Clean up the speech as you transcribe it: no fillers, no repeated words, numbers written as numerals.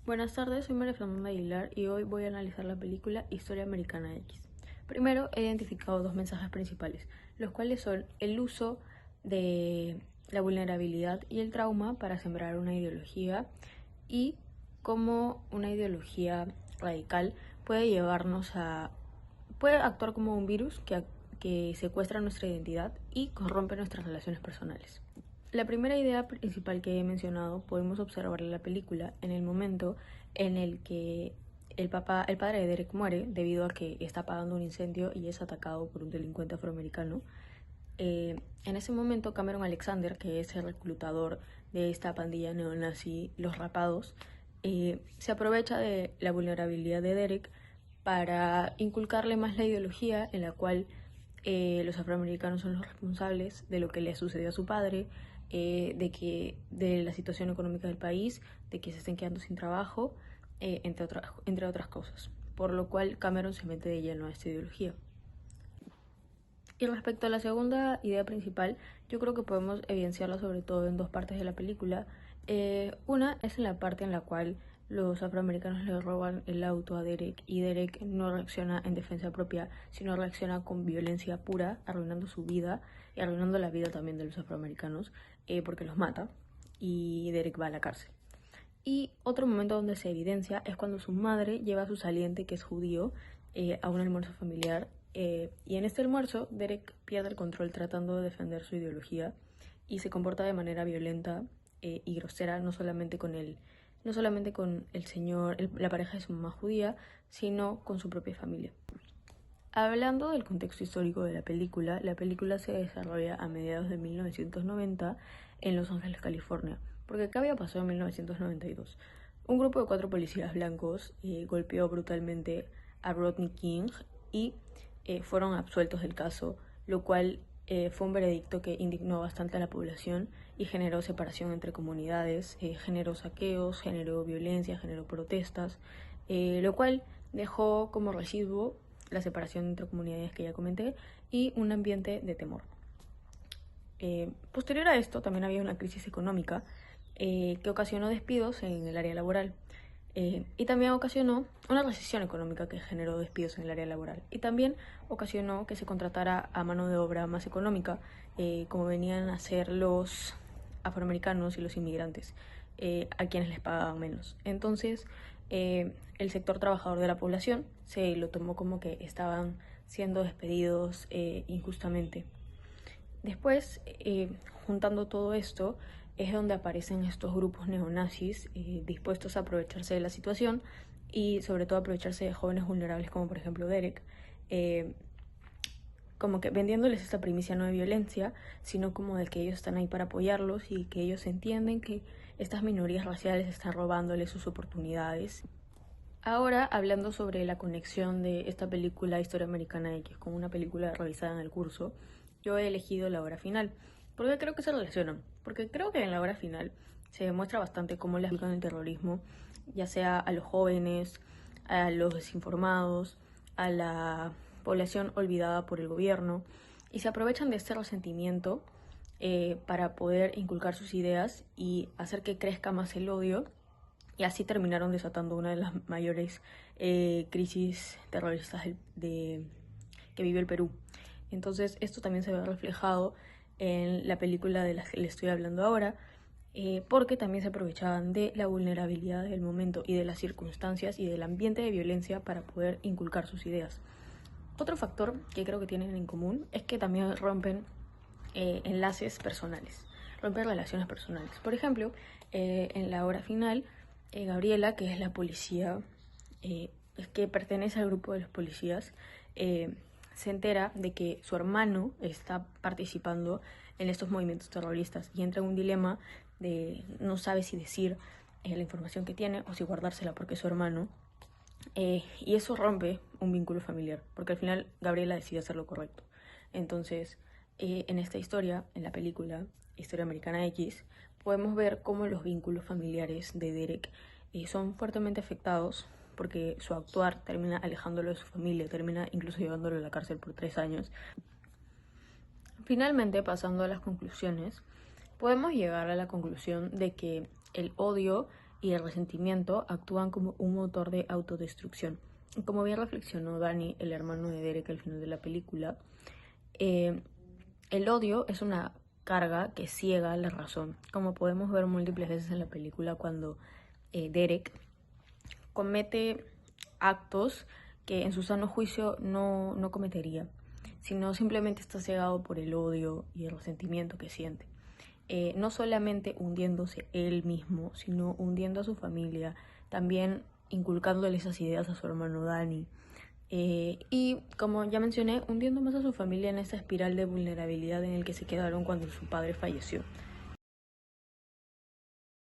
Buenas tardes, soy María Fernanda Aguilar y hoy voy a analizar la película Historia Americana X. Primero, he identificado dos mensajes principales, los cuales son el uso de la vulnerabilidad y el trauma para sembrar una ideología y cómo una ideología radical puede actuar como un virus que secuestra nuestra identidad y corrompe nuestras relaciones personales. La primera idea principal que he mencionado podemos observarla en la película en el momento en el que el padre de Derek muere debido a que está apagando un incendio y es atacado por un delincuente afroamericano. En ese momento Cameron Alexander, que es el reclutador de esta pandilla neonazi, los Rapados, se aprovecha de la vulnerabilidad de Derek para inculcarle más la ideología en la cual los afroamericanos son los responsables de lo que le sucedió a su padre, de la situación económica del país, de que se estén quedando sin trabajo, entre otras cosas. Por lo cual Cameron se mete de lleno a esta ideología. Y respecto a la segunda idea principal, yo creo que podemos evidenciarla sobre todo en dos partes de la película. Una es en la parte en la cual los afroamericanos le roban el auto a Derek y Derek no reacciona en defensa propia, sino reacciona con violencia pura, arruinando su vida y arruinando la vida también de los afroamericanos, porque los mata y Derek va a la cárcel. Y otro momento donde se evidencia es cuando su madre lleva a su saliente, que es judío, a un almuerzo familiar. Y en este almuerzo, Derek pierde el control tratando de defender su ideología y se comporta de manera violenta y grosera, no solamente con el señor, la pareja de su mamá judía, sino con su propia familia. Hablando del contexto histórico de la película se desarrolla a mediados de 1990 en Los Ángeles, California. Porque ¿qué había pasado en 1992? Un grupo de 4 policías blancos golpeó brutalmente a Rodney King y fueron absueltos del caso, lo cual fue un veredicto que indignó bastante a la población y generó separación entre comunidades, generó saqueos, generó violencia, generó protestas, lo cual dejó como residuo la separación entre comunidades que ya comenté y un ambiente de temor. Posterior a esto también había una crisis económica que ocasionó despidos en el área laboral y también ocasionó una recesión económica que generó despidos en el área laboral y también ocasionó que se contratara a mano de obra más económica como venían a ser los afroamericanos y los inmigrantes a quienes les pagaban menos. Entonces el sector trabajador de la población se lo tomó como que estaban siendo despedidos injustamente. Después, juntando todo esto, es donde aparecen estos grupos neonazis dispuestos a aprovecharse de la situación y sobre todo aprovecharse de jóvenes vulnerables como por ejemplo Derek, como que vendiéndoles esta primicia no de violencia, sino como de que ellos están ahí para apoyarlos y que ellos entienden que estas minorías raciales están robándoles sus oportunidades. Ahora, hablando sobre la conexión de esta película Historia Americana X con una película realizada en el curso, yo he elegido La Hora Final. ¿Por qué creo que se relacionan? Porque creo que en La Hora Final se demuestra bastante cómo le aplican el terrorismo, ya sea a los jóvenes, a los desinformados, a la población olvidada por el gobierno, y se aprovechan de este resentimiento para poder inculcar sus ideas y hacer que crezca más el odio, y así terminaron desatando una de las mayores crisis terroristas que vive el Perú. Entonces esto también se ve reflejado en la película de la que le estoy hablando ahora, porque también se aprovechaban de la vulnerabilidad del momento y de las circunstancias y del ambiente de violencia para poder inculcar sus ideas. Otro factor que creo que tienen en común es que también rompen enlaces personales, rompen relaciones personales. Por ejemplo, en La Hora Final, Gabriela, que es la policía, que pertenece al grupo de los policías, se entera de que su hermano está participando en estos movimientos terroristas y entra en un dilema de no sabe si decir la información que tiene o si guardársela porque es su hermano. Y eso rompe un vínculo familiar, porque al final Gabriela decide hacer lo correcto. Entonces, en esta historia, en la película Historia Americana X, podemos ver cómo los vínculos familiares de Derek son fuertemente afectados porque su actuar termina alejándolo de su familia, termina incluso llevándolo a la cárcel por 3 años. Finalmente, pasando a las conclusiones, podemos llegar a la conclusión de que el odio y el resentimiento actúan como un motor de autodestrucción. Como bien reflexionó Danny, el hermano de Derek, al final de la película, el odio es una carga que ciega la razón, como podemos ver múltiples veces en la película cuando Derek comete actos que en su sano juicio no cometería, sino simplemente está cegado por el odio y el resentimiento que siente. No solamente hundiéndose él mismo, sino hundiendo a su familia, también inculcándole esas ideas a su hermano Danny. Y como ya mencioné, hundiendo más a su familia en esa espiral de vulnerabilidad en el que se quedaron cuando su padre falleció.